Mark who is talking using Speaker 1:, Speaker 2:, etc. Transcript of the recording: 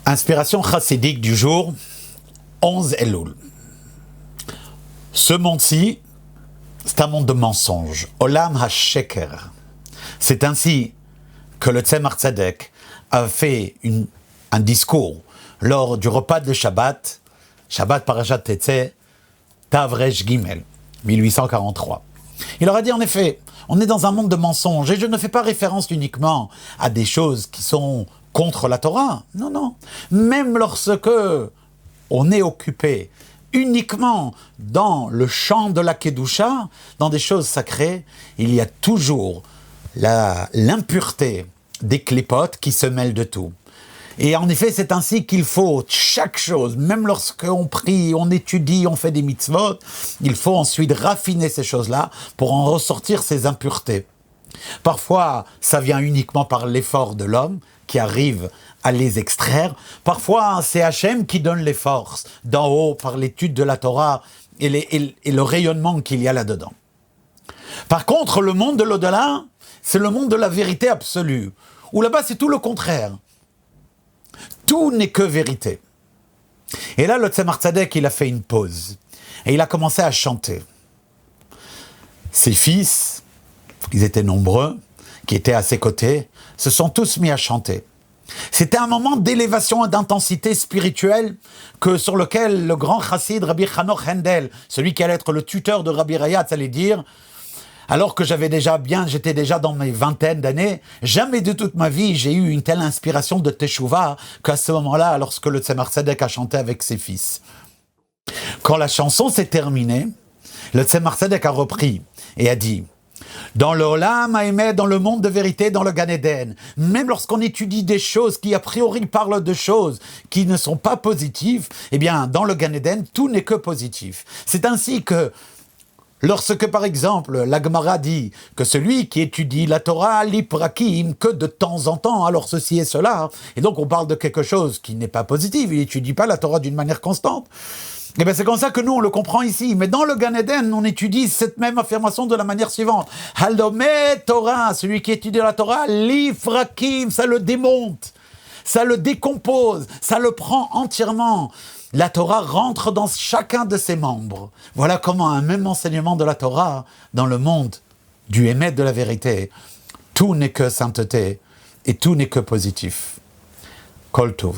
Speaker 1: Inspiration chassidique du jour, 11 Elul. Ce monde-ci, c'est un monde de mensonges. Olam ha-sheker. C'est ainsi que le Tzemar Tzedek a fait un discours lors du repas de Shabbat, Shabbat Parashat Tetzeh, Tavresh Gimel, 1843. Il leur a dit en effet, on est dans un monde de mensonges, et je ne fais pas référence uniquement à des choses qui sont contre la Torah. Non, non. Même lorsque on est occupé uniquement dans le champ de la Kedusha, dans des choses sacrées, il y a toujours l'impureté des clipotes qui se mêlent de tout. Et en effet, c'est ainsi qu'il faut chaque chose, même lorsqu'on prie, on étudie, on fait des mitzvot, il faut ensuite raffiner ces choses-là pour en ressortir ces impuretés. Parfois, ça vient uniquement par l'effort de l'homme qui arrive à les extraire. Parfois, c'est Hachem qui donne les forces d'en haut par l'étude de la Torah et le rayonnement qu'il y a là-dedans. Par contre, le monde de l'au-delà, c'est le monde de la vérité absolue, où là-bas, c'est tout le contraire. Tout n'est que vérité. Et là, le Tzemar Tzedek, il a fait une pause. Et il a commencé à chanter. Ses fils, ils étaient nombreux, qui étaient à ses côtés, se sont tous mis à chanter. C'était un moment d'élévation et d'intensité spirituelle sur lequel le grand chassid Rabbi Hanoch Hendel, celui qui allait être le tuteur de Rabbi Rayatz, allait dire: alors que j'étais déjà dans mes vingtaines d'années, jamais de toute ma vie j'ai eu une telle inspiration de Teshuvah qu'à ce moment-là, lorsque le Tzemar Tzedek a chanté avec ses fils. Quand la chanson s'est terminée, le Tzemar Tzedek a repris et a dit: dans le Olam Haemet, dans le monde de vérité, dans le Gan Eden, même lorsqu'on étudie des choses qui a priori parlent de choses qui ne sont pas positives, eh bien dans le Gan Eden, tout n'est que positif. C'est ainsi que lorsque, par exemple, la Gemara dit que celui qui étudie la Torah lit prakim que de temps en temps, alors ceci et cela, et donc on parle de quelque chose qui n'est pas positif, il n'étudie pas la Torah d'une manière constante. Et bien c'est comme ça que nous on le comprend ici. Mais dans le Gan Eden, on étudie cette même affirmation de la manière suivante. Halomé Torah, celui qui étudie la Torah, lit prakim, ça le démonte, ça le décompose, ça le prend entièrement. La Torah rentre dans chacun de ses membres. Voilà comment un même enseignement de la Torah, dans le monde du émet de la vérité, tout n'est que sainteté et tout n'est que positif. Kol Tov.